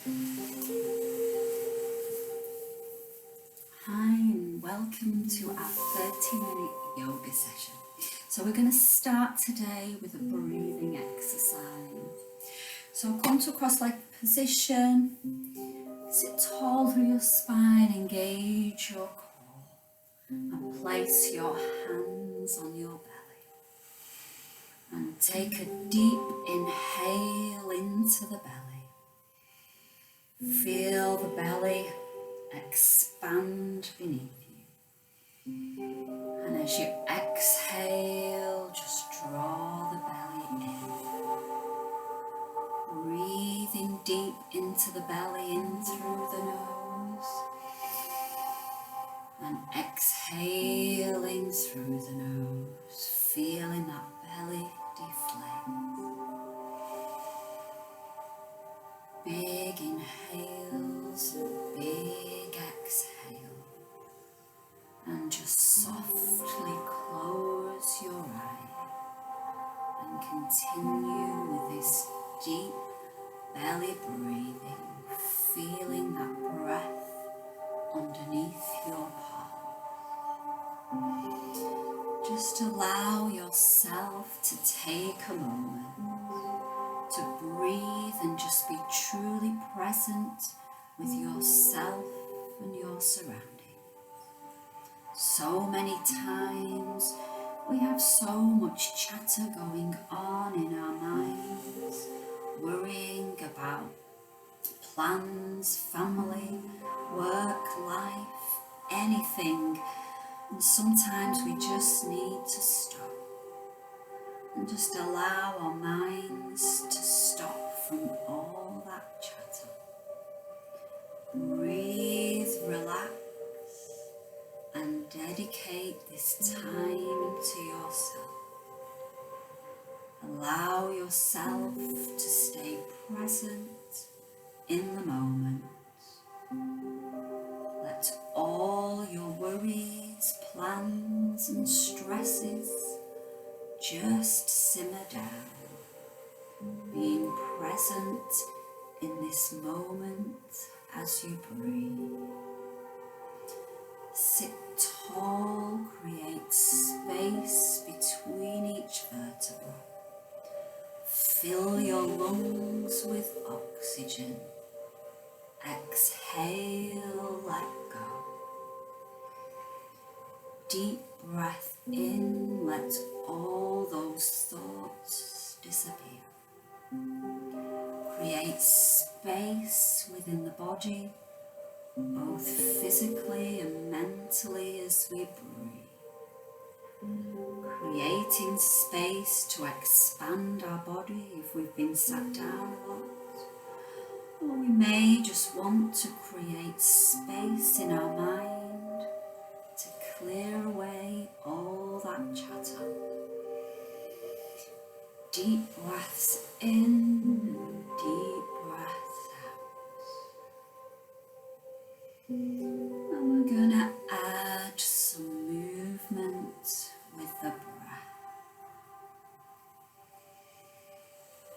Hi and welcome to our 30-minute yoga session. So we're going to start today with a breathing exercise. So come to a cross-legged position, sit tall through your spine, engage your core and place your hands on your belly. And take a deep inhale into the belly. Feel the belly expand beneath you. And as you exhale, just draw the belly in. Breathing deep into the belly, in through the nose. And exhaling through the nose, feeling that belly deflate. Big inhales, big exhale. And just softly close your eye and continue with this deep belly breathing, feeling that breath underneath your palm. Just allow yourself to take a moment to breathe and just be truly present with yourself and your surroundings. So many times we have so much chatter going on in our minds, worrying about plans, family, work, life, anything, and sometimes we just need to stop and just allow our minds to stop from all that chatter. Breathe, relax, and dedicate this time to yourself. Allow yourself to stay present in the moment. Let all your worries, plans and stresses just simmer down, being present in this moment as you breathe. Sit tall, create space between each vertebra. Fill your lungs with oxygen. Exhale, let go. Deep breath in, let all those thoughts disappear. Create space within the body, both physically and mentally as we breathe. Creating space to expand our body if we've been sat down a lot. Or we may just want to create space in our mind to clear away all that chatter. Deep breaths in and deep breaths out. And we're going to add some movement with the breath.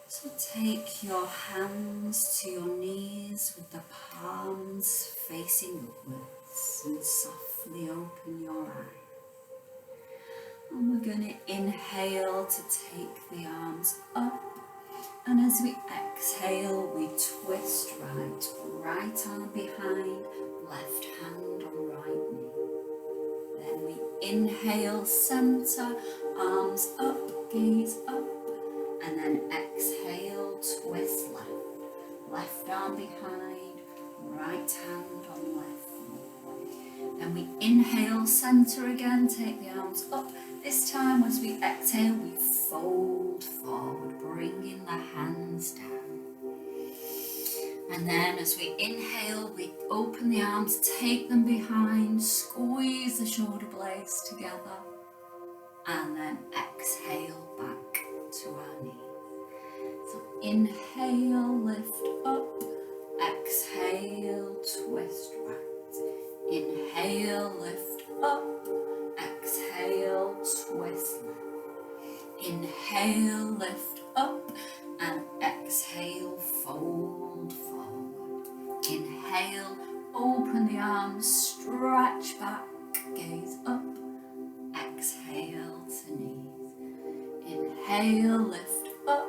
So take your hands to your knees with the palms facing upwards and softly open your eyes. And we're going to inhale to take the arms up, and as we exhale we twist right arm behind, left hand on right knee. Then we inhale, center, arms up, gaze up, and then exhale, twist left arm behind, right hand on left knee. Then we inhale, center again, take the arms up. This time as we exhale, we fold forward, bringing the hands down. And then as we inhale, we open the arms, take them behind, squeeze the shoulder blades together, and then exhale back to our knees. So inhale, lift up, exhale, twist right. Inhale, lift up, exhale, twist left. Inhale, lift up, and exhale, fold forward. Inhale, open the arms, stretch back, gaze up. Exhale to knees. Inhale, lift up.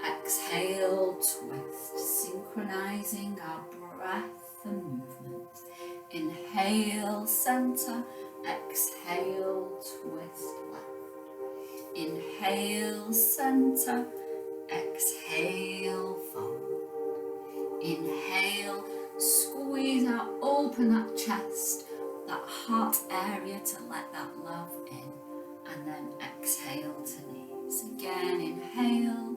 Exhale, twist, synchronizing our breath and movement. Inhale, center. Exhale, twist left. Inhale, center. Exhale, fold. Inhale, squeeze out, open that chest, that heart area to let that love in. And then exhale to knees. Again, inhale.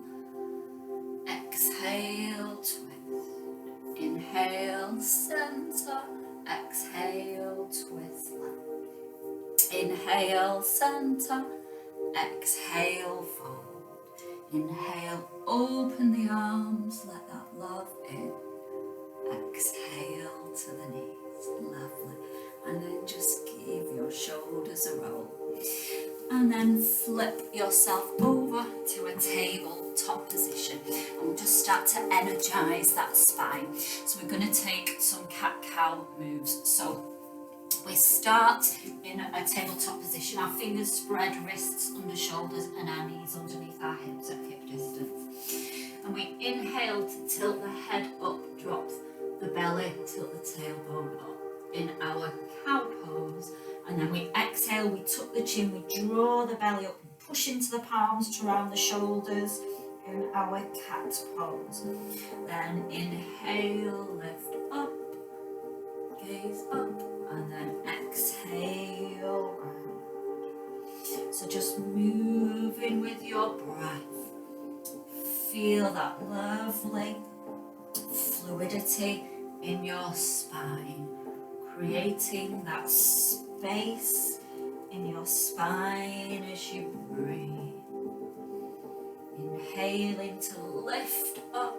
Exhale, twist. Inhale, center. Exhale, twist left. Inhale, center. Exhale, fold. Inhale, open the arms, let that love in. Exhale to the knees, lovely. And then just give your shoulders a roll. And then flip yourself over to a tabletop position. And we'll just start to energize that spine. So we're going to take some cat-cow moves. So we start in a tabletop position. Our fingers spread, wrists under shoulders, and our knees underneath our hips at hip distance. And we inhale to tilt the head up, drop the belly, tilt the tailbone up in our cow pose. And then we exhale, we tuck the chin, we draw the belly up, push into the palms to round the shoulders in our cat pose. Then inhale, lift up, gaze up, and then exhale round. So just moving with your breath. Feel that lovely fluidity in your spine, creating that space in your spine as you breathe. Inhaling to lift up,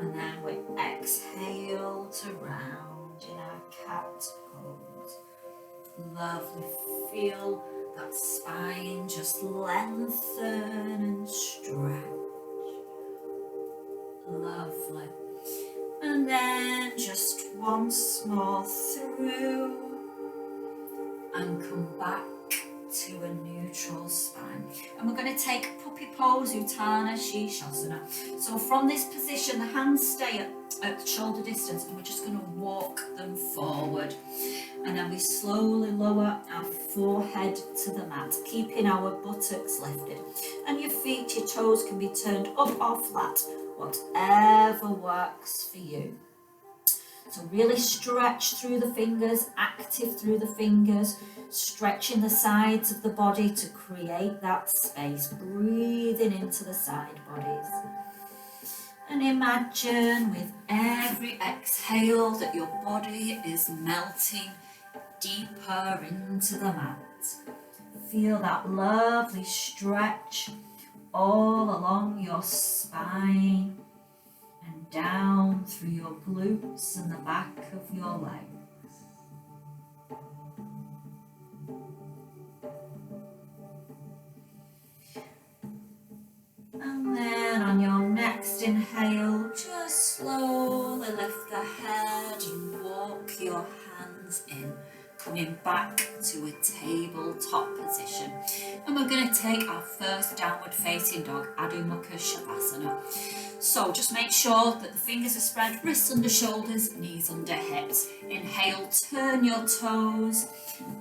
and then we exhale to round in our cat pose. Lovely. Feel that spine just lengthen and stretch. Lovely. And then just once more through and come back to a neutral spine. And we're going to take puppy pose, Uttanasana Shirshasana. So from this position, the hands stay at shoulder distance, and we're just going to walk them forward. And then we slowly lower our forehead to the mat, keeping our buttocks lifted. And your feet, your toes can be turned up or flat, whatever works for you. So really stretch through the fingers, active through the fingers, stretching the sides of the body to create that space, breathing into the side bodies. And imagine with every exhale that your body is melting deeper into the mat. Feel that lovely stretch all along your spine and down through your glutes and the back of your legs. And then on your next inhale, just slowly lift the head and walk your hands in, coming back to a tabletop position. And we're going to take our first downward facing dog, Adho Mukha Shavasana. So just make sure that the fingers are spread, wrists under shoulders, knees under hips. Inhale, turn your toes,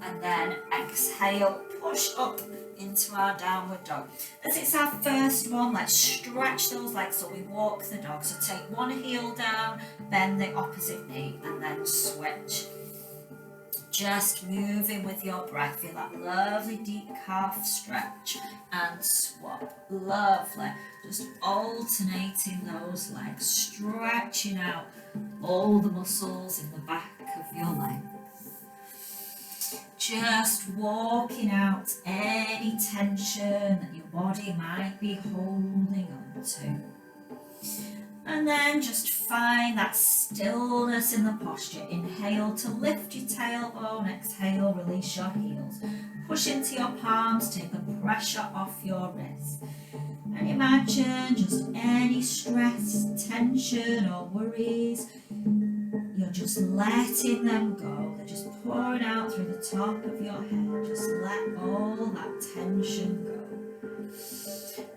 and then exhale, push up into our downward dog. As it's our first one, let's stretch those legs so we walk the dog. So take one heel down, bend the opposite knee, and then switch. Just moving with your breath. Feel that lovely deep calf stretch and swap. Lovely. Just alternating those legs, stretching out all the muscles in the back of your legs. Just walking out any tension that your body might be holding on to. And then just find that stillness in the posture. Inhale to lift your tailbone, exhale, release your heels. Push into your palms, take the pressure off your wrists. And imagine just any stress, tension or worries, you're just letting them go. They're just pouring out through the top of your head. Just let all that tension go.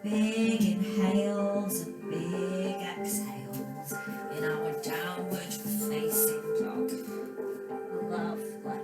Big inhales and big exhales in our downward facing dog. Lovely.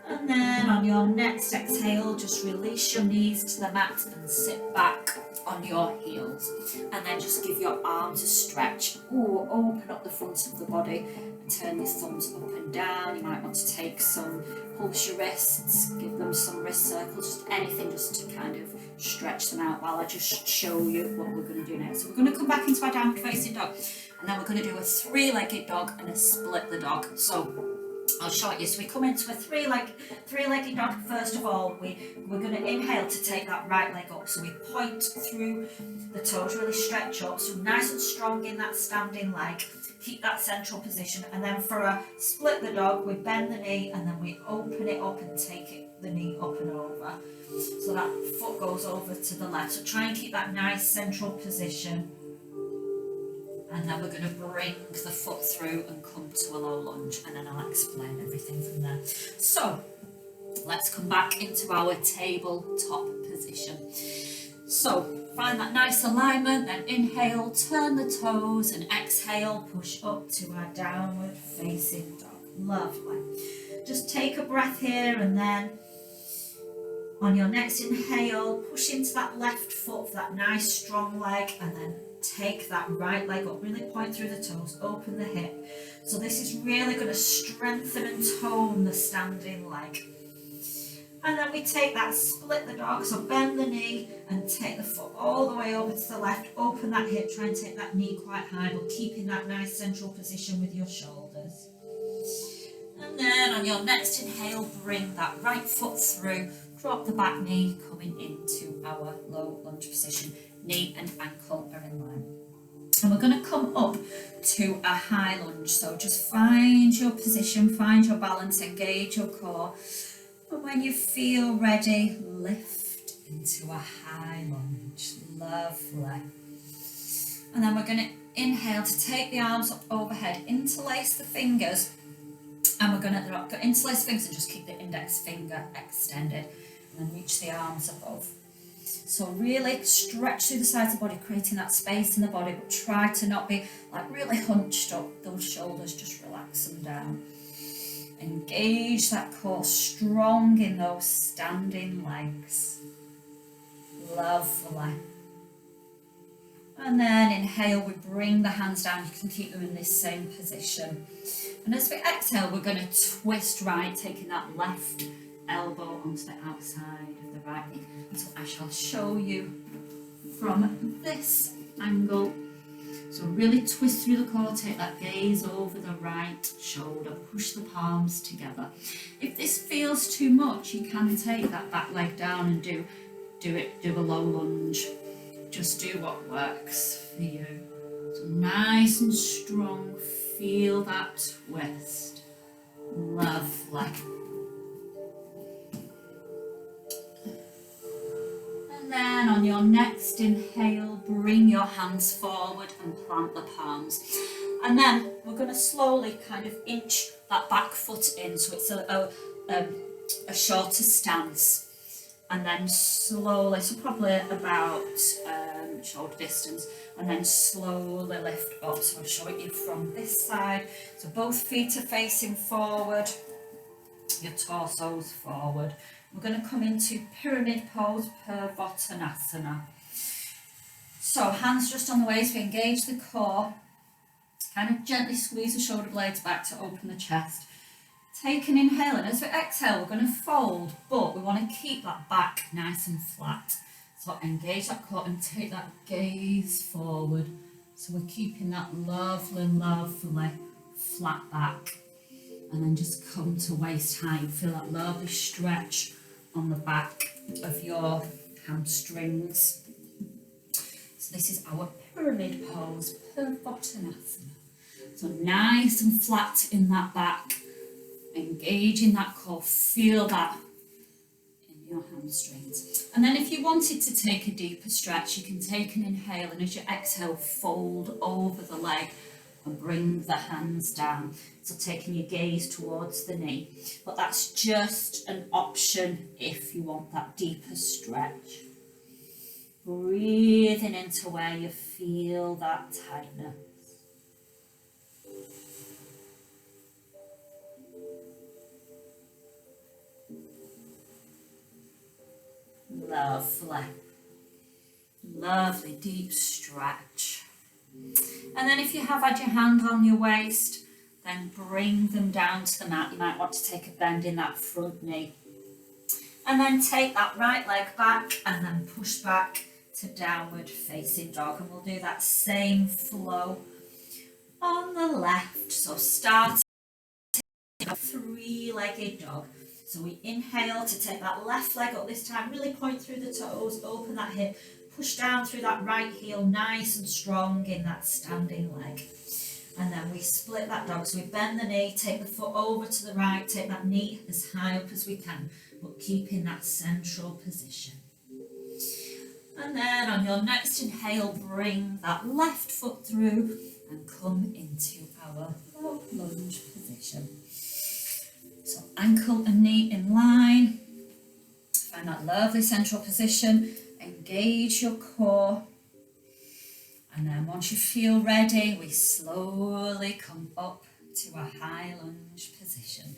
And then on your next exhale, just release your knees to the mat and sit back on your heels. And then just give your arms a stretch. Ooh, open up the front of the body and turn your thumbs up and down. You might want to take some, pulse your wrists, give them some wrist circles, just anything just to kind of stretch them out while I just show you what we're going to do next. So we're going to come back into our downward facing dog, and then we're going to do a three-legged dog and a split the dog. So I'll show it you. So we come into a three-legged dog. First of all, we're going to inhale to take that right leg up. So we point through the toes, really stretch up. So nice and strong in that standing leg. Keep that central position. And then for a split the dog, we bend the knee and then we open it up and take the knee up and over. So that foot goes over to the left. So try and keep that nice central position. And then we're going to bring the foot through and come to a low lunge, and then I'll explain everything from there. So let's come back into our tabletop position. So find that nice alignment, then inhale, turn the toes, and exhale, push up to our downward facing dog. Lovely. Just take a breath here, and then on your next inhale, push into that left foot for that nice strong leg, and then take that right leg up, really point through the toes, open the hip. So this is really going to strengthen and tone the standing leg. And then we take that split the dog, so bend the knee and take the foot all the way over to the left, open that hip, try and take that knee quite high, but keeping that nice central position with your shoulders. And then on your next inhale, bring that right foot through, drop the back knee, coming into our low lunge position. Knee and ankle are in line. And we're going to come up to a high lunge. So just find your position, find your balance, engage your core. And when you feel ready, lift into a high lunge. Lovely. And then we're going to inhale to take the arms up overhead, interlace the fingers. And we're going to interlace the fingers and just keep the index finger extended. And then reach the arms above. So really stretch through the sides of the body, creating that space in the body, but try to not be like really hunched up. Those shoulders, just relax them down. Engage that core, strong in those standing legs. Lovely. And then inhale, we bring the hands down. You can keep them in this same position. And as we exhale, we're going to twist right, taking that left elbow onto the outside of the right knee. So I shall show you from this angle. So really twist through the core, take that gaze over the right shoulder, push the palms together. If this feels too much, you can take that back leg down and do a low lunge. Just do what works for you. So nice and strong, feel that twist. Lovely. And then on your next inhale, bring your hands forward and plant the palms. And then we're going to slowly kind of inch that back foot in, so it's a shorter stance. And then slowly, so probably about shoulder distance, and then slowly lift up. So I'll show it you from this side. So both feet are facing forward, your torso's forward. We're going to come into pyramid pose, Purvottanasana. So hands just on the waist, we engage the core, kind of gently squeeze the shoulder blades back to open the chest. Take an inhale, and as we exhale, we're going to fold, but we want to keep that back nice and flat. So engage that core and take that gaze forward. So we're keeping that lovely flat back. And then just come to waist height. Feel that lovely stretch on the back of your hamstrings. So this is our pyramid pose, Purvottanasana. So nice and flat in that back. Engaging that core, feel that in your hamstrings. And then if you wanted to take a deeper stretch, you can take an inhale, and as you exhale, fold over the leg, and bring the hands down. So taking your gaze towards the knee, but that's just an option if you want that deeper stretch. Breathing into where you feel that tightness. Lovely. Lovely deep stretch. And then if you have had your hand on your waist, then bring them down to the mat. You might want to take a bend in that front knee. And then take that right leg back and then push back to downward facing dog. And we'll do that same flow on the left. So start three-legged dog. So we inhale to take that left leg up this time, really point through the toes, open that hip, push down through that right heel, nice and strong in that standing leg. And then we split that dog, so we bend the knee, take the foot over to the right, take that knee as high up as we can, but keep in that central position. And then on your next inhale, bring that left foot through and come into our low lunge position. So ankle and knee in line, find that lovely central position, engage your core, and then once you feel ready, we slowly come up to a high lunge position,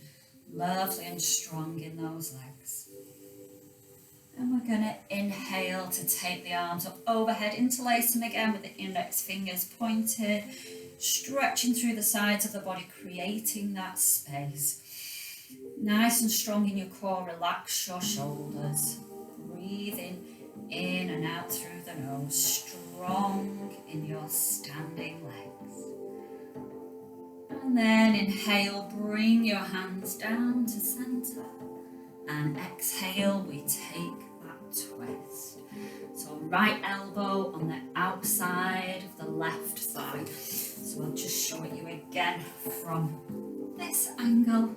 lovely and strong in those legs. And we're going to inhale to take the arms up overhead, interlacing again with the index fingers pointed, stretching through the sides of the body, creating that space. Nice and strong in your core, relax your shoulders, breathing in and out through the nose, strong in your standing legs. And then inhale, bring your hands down to center, and exhale, we take that twist. So right elbow on the outside of the left thigh. So I'll just show it you again from this angle.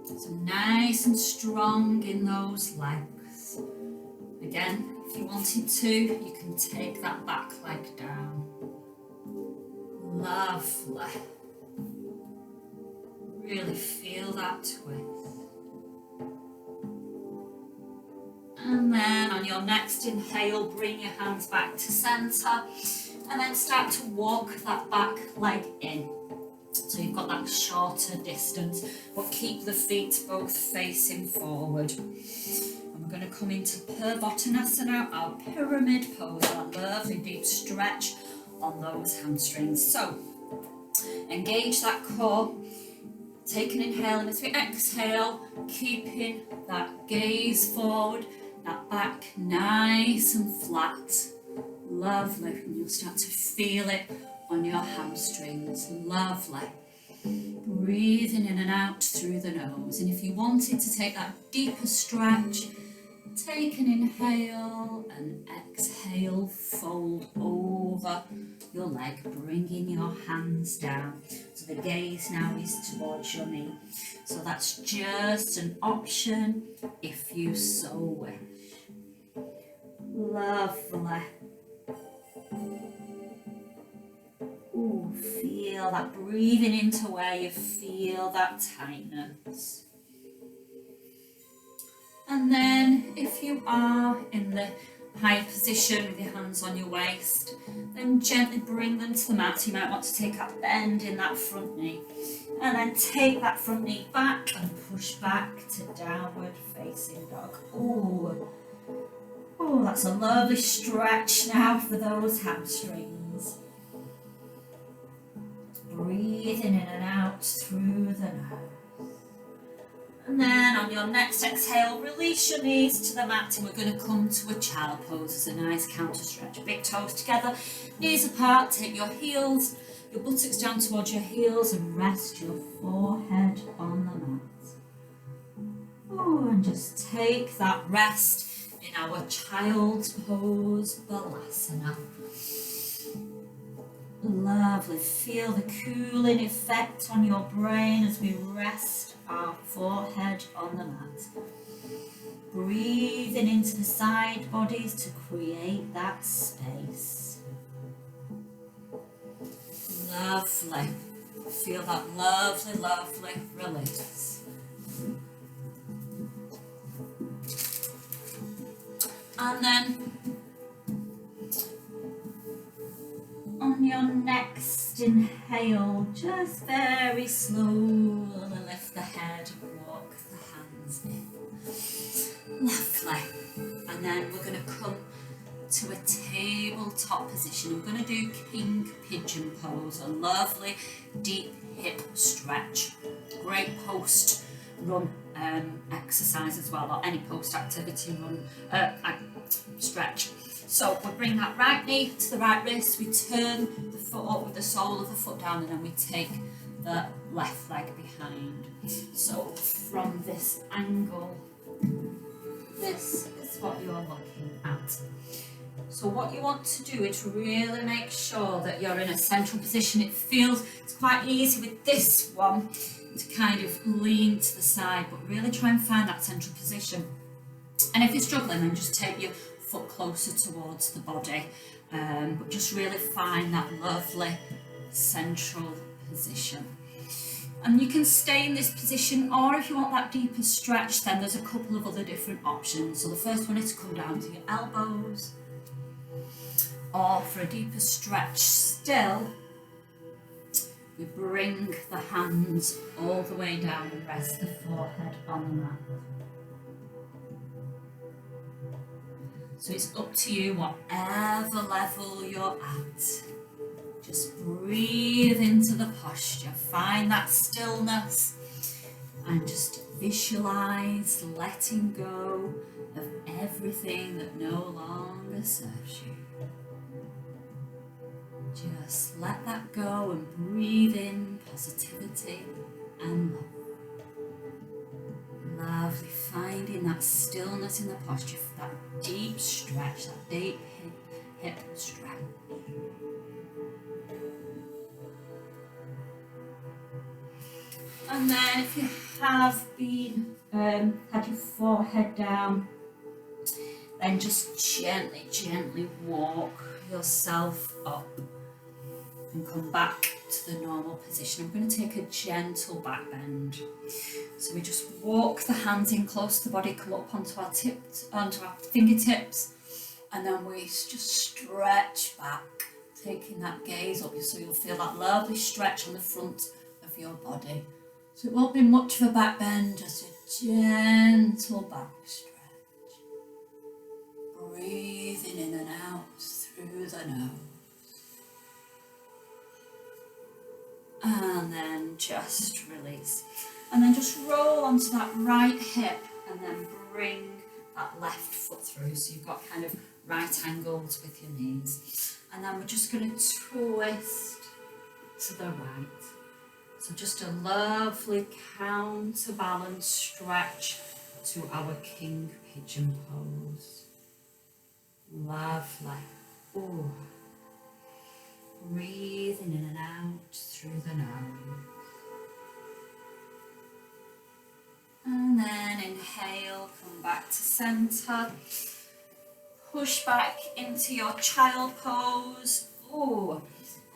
So nice and strong in those legs. Again, if you wanted to, you can take that back leg down. Lovely. Really feel that twist. And then on your next inhale, bring your hands back to center and then start to walk that back leg in. So you've got that shorter distance, but keep the feet both facing forward. And we're going to come into Purvottanasana, our pyramid pose, our lovely deep stretch on those hamstrings. So engage that core, take an inhale, and as we exhale, keeping that gaze forward, that back nice and flat. Lovely, and you'll start to feel it on your hamstrings. Lovely. Breathing in and out through the nose. And if you wanted to take that deeper stretch, take an inhale and exhale, fold over your leg, bringing your hands down. So the gaze now is towards your knee. So that's just an option if you so wish. Lovely. Ooh, feel that breathing into where you feel that tightness. And then if you are in the higher position with your hands on your waist, then gently bring them to the mat. So you might want to take a bend in that front knee. And then take that front knee back and push back to downward facing dog. Ooh. Oh, that's a lovely stretch now for those hamstrings. Breathing in and out through the nose. And then on your next exhale, release your knees to the mat, and we're going to come to a child pose as a nice counter stretch. Big toes together, knees apart, take your heels, your buttocks down towards your heels, and rest your forehead on the mat. Oh, and just take that rest in our child's pose, Balasana. Lovely, feel the cooling effect on your brain as we rest our forehead on the mat. Breathing into the side bodies to create that space. Lovely. Feel that lovely, lovely release. And then on your next inhale, just very slowly lift the head and walk the hands in. Lovely. And then we're going to come to a tabletop position. I'm going to do king pigeon pose, a lovely deep hip stretch. Great post run exercise as well, or any post activity run stretch. So we bring that right knee to the right wrist, we turn the foot up with the sole of the foot down, and then we take the left leg behind. So from this angle, this is what you're looking at. So what you want to do is really make sure that you're in a central position. It feels, it's quite easy with this one to kind of lean to the side, but really try and find that central position. And if you're struggling, then just take your foot closer towards the body, but just really find that lovely central position. And you can stay in this position, or if you want that deeper stretch, then there's a couple of other different options. So the first one is to come down to your elbows, or for a deeper stretch still, we bring the hands all the way down and rest the forehead on the mat. So it's up to you, whatever level you're at. Just breathe into the posture, find that stillness, and just visualize letting go of everything that no longer serves you. Just let that go and breathe in positivity and love. Lovely, finding that stillness in the posture, that deep stretch, that deep hip stretch. And then if you have been, had your forehead down, then just gently, gently walk yourself up and come back to the normal position. I'm going to take a gentle back bend. So we just walk the hands in close to the body, come up onto our tips, onto our fingertips, and then we just stretch back, taking that gaze up, so you'll feel that lovely stretch on the front of your body. So it won't be much of a back bend, just a gentle back stretch. Breathing in and out through the nose. And then just release. And then just roll onto that right hip and then bring that left foot through. So you've got kind of right angles with your knees. And then we're just going to twist to the right. So just a lovely counterbalance stretch to our king pigeon pose. Lovely. Ooh. Breathing in and out through the nose. And then inhale, come back to centre. Push back into your child pose. Ooh.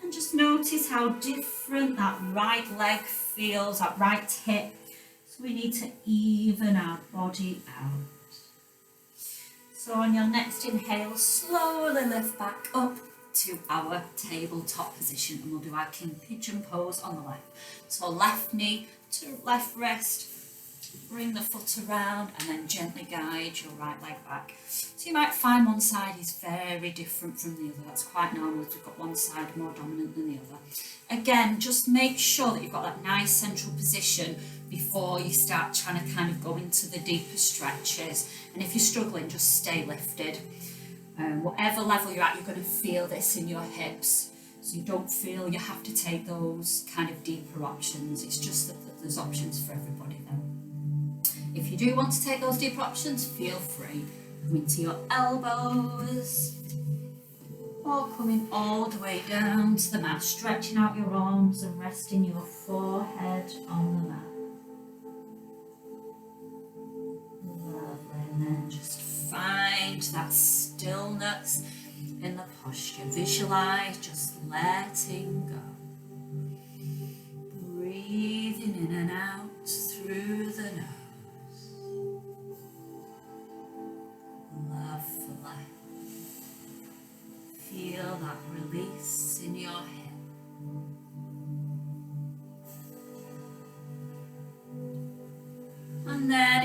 And just notice how different that right leg feels, that right hip. So we need to even our body out. So on your next inhale, slowly lift back up to our tabletop position, and we'll do our king pigeon pose on the left. So left knee to left wrist, bring the foot around and then gently guide your right leg back. So you might find one side is very different from the other. That's quite normal if you've got one side more dominant than the other. Again, just make sure that you've got that nice central position before you start trying to kind of go into the deeper stretches. And if you're struggling, just stay lifted. Whatever level you're at, you're going to feel this in your hips. So you don't feel you have to take those kind of deeper options. It's just that there's options for everybody then. If you do want to take those deeper options, feel free. Come into your elbows, or coming all the way down to the mat, stretching out your arms and resting your forehead on the mat. Lovely, and then just find that stillness in the posture. Visualize just letting go.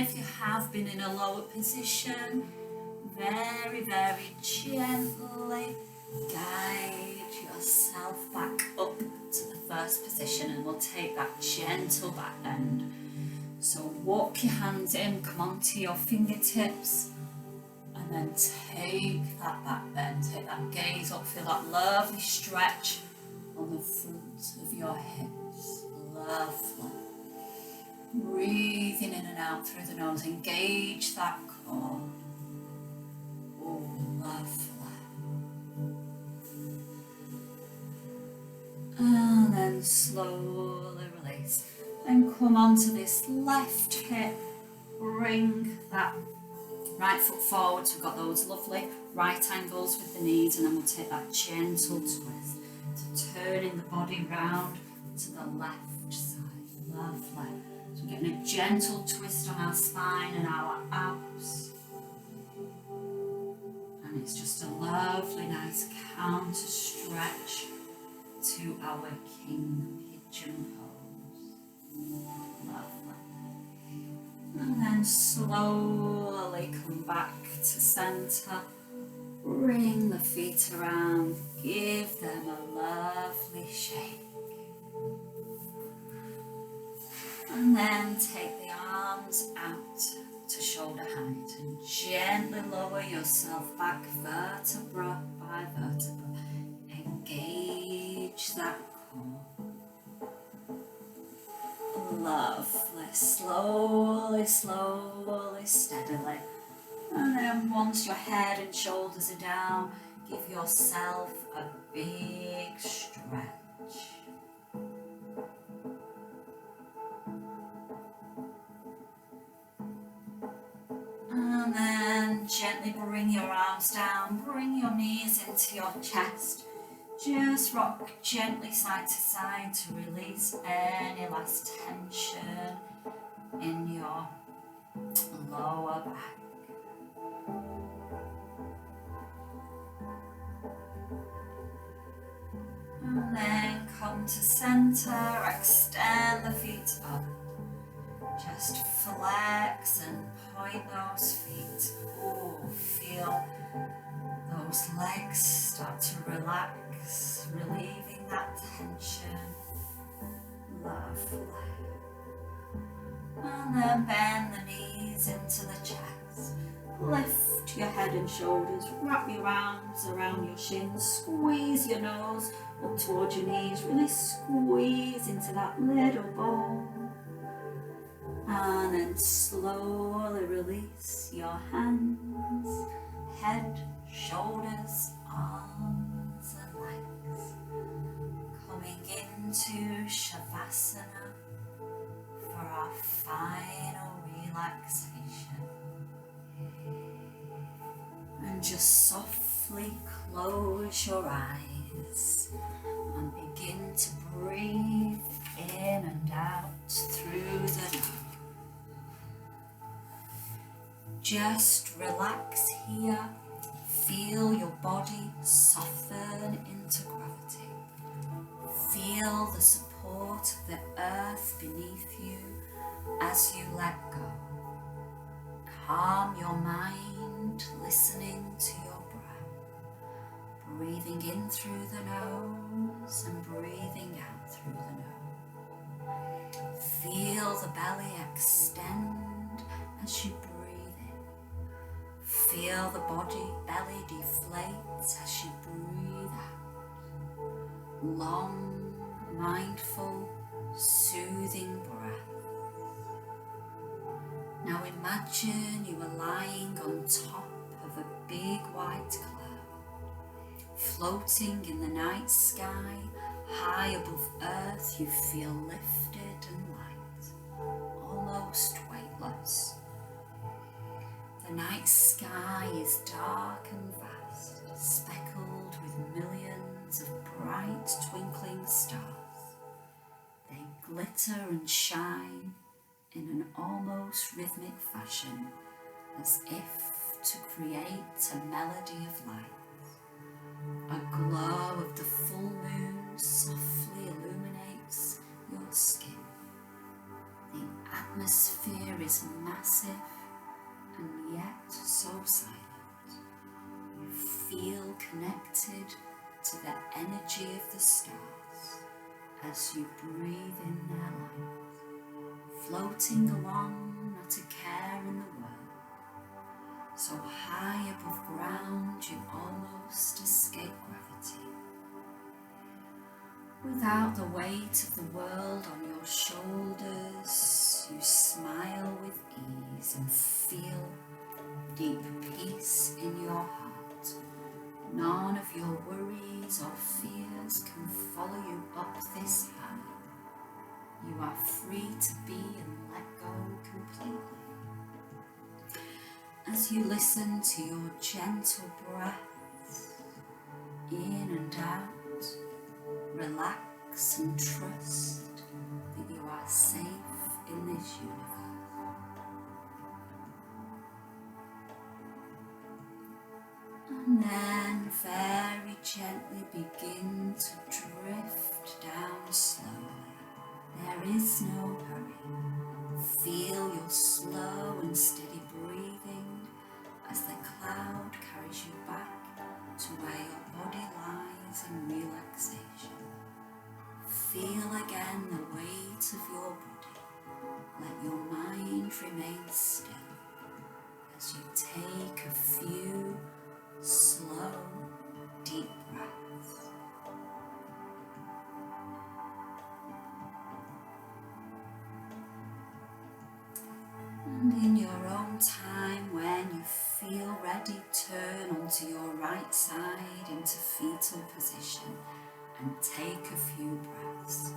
if you have been in a lower position, very, very gently guide yourself back up to the first position, and we'll take that gentle back bend. So walk your hands in, come onto your fingertips, and then take that back bend, take that gaze up, feel that lovely stretch on the front of your hips. Lovely. Breathing in and out through the nose, engage that core. Oh, lovely. And then slowly release. Then come onto this left hip, bring that right foot forward. So we've got those lovely right angles with the knees, and then we'll take that gentle twist. So turning the body round to the left side. Lovely. So we're getting a gentle twist on our spine and our abs. And it's just a lovely, nice counter stretch to our king pigeon pose. Lovely. And then slowly come back to centre. Bring the feet around, give them a lovely shake. And then take the arms out to shoulder height and gently lower yourself back vertebra by vertebra. Engage that core. Lovely. Slowly, slowly, steadily. And then once your head and shoulders are down, give yourself a big stretch. And then gently bring your arms down, bring your knees into your chest. Just rock gently side to side to release any last tension in your lower back. And then come to centre, extend the feet up. Just flex and point those feet. Oh, feel those legs start to relax, relieving that tension. Lovely. And then bend the knees into the chest. Lift your head and shoulders, wrap your arms around your shins, squeeze your nose up towards your knees, really squeeze into that little ball. And then slowly release your hands, head, shoulders, arms and legs. Coming into Shavasana for our final relaxation. And just softly close your eyes and begin to breathe in and out through the nose. Just relax here. Feel your body soften into gravity. Feel the support of the earth beneath you as you let go. Calm your mind, listening to your breath. Breathing in through the nose and breathing out through the nose. Feel the belly extend as you breathe in. Feel the belly deflate as you breathe out. Long, mindful, soothing breath. Now imagine you are lying on top of a big white cloud, floating in the night sky, high above earth. You feel lifted and light, almost weightless. The night sky is dark and vast, speckled with millions of bright twinkling stars. They glitter and shine in an almost rhythmic fashion, as if to create a melody of light. A glow of the full moon softly illuminates your skin. The atmosphere is massive and yet so silent. You feel connected to the energy of the stars as you breathe in their light, floating along, not a care in the world, so high above ground you almost escape gravity. Without the weight of the world on your shoulders, you smile with ease and feel deep peace in your heart. None of your worries or fears can follow you up this high. You are free to be and let go completely. As you listen to your gentle breaths in and out, relax and trust that you are safe in this universe. And then very gently begin to drift down slowly. There is no hurry. Feel your slow and steady breathing as the cloud carries you back to where your body lies in relaxation. Feel again the weight of your body. Let your mind remain still as you take a few slow, deep breaths. And in your own time, when you feel ready, turn onto your right side into fetal position and take a few breaths.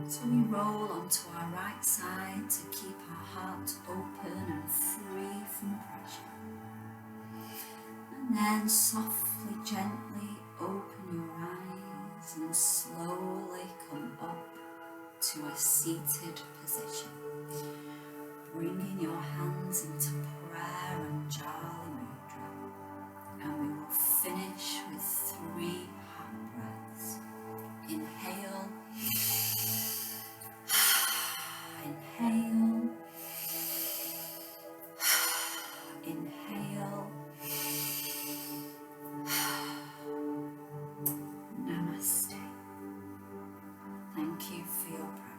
So we roll onto our right side to keep our heart open and free from pressure. And then softly, gently open your eyes and slowly come up to a seated position. Bringing your hands into prayer and Jali Mudra. And we will finish with 3 hot breaths. Inhale. Inhale. Inhale. Namaste. Thank you for your practice.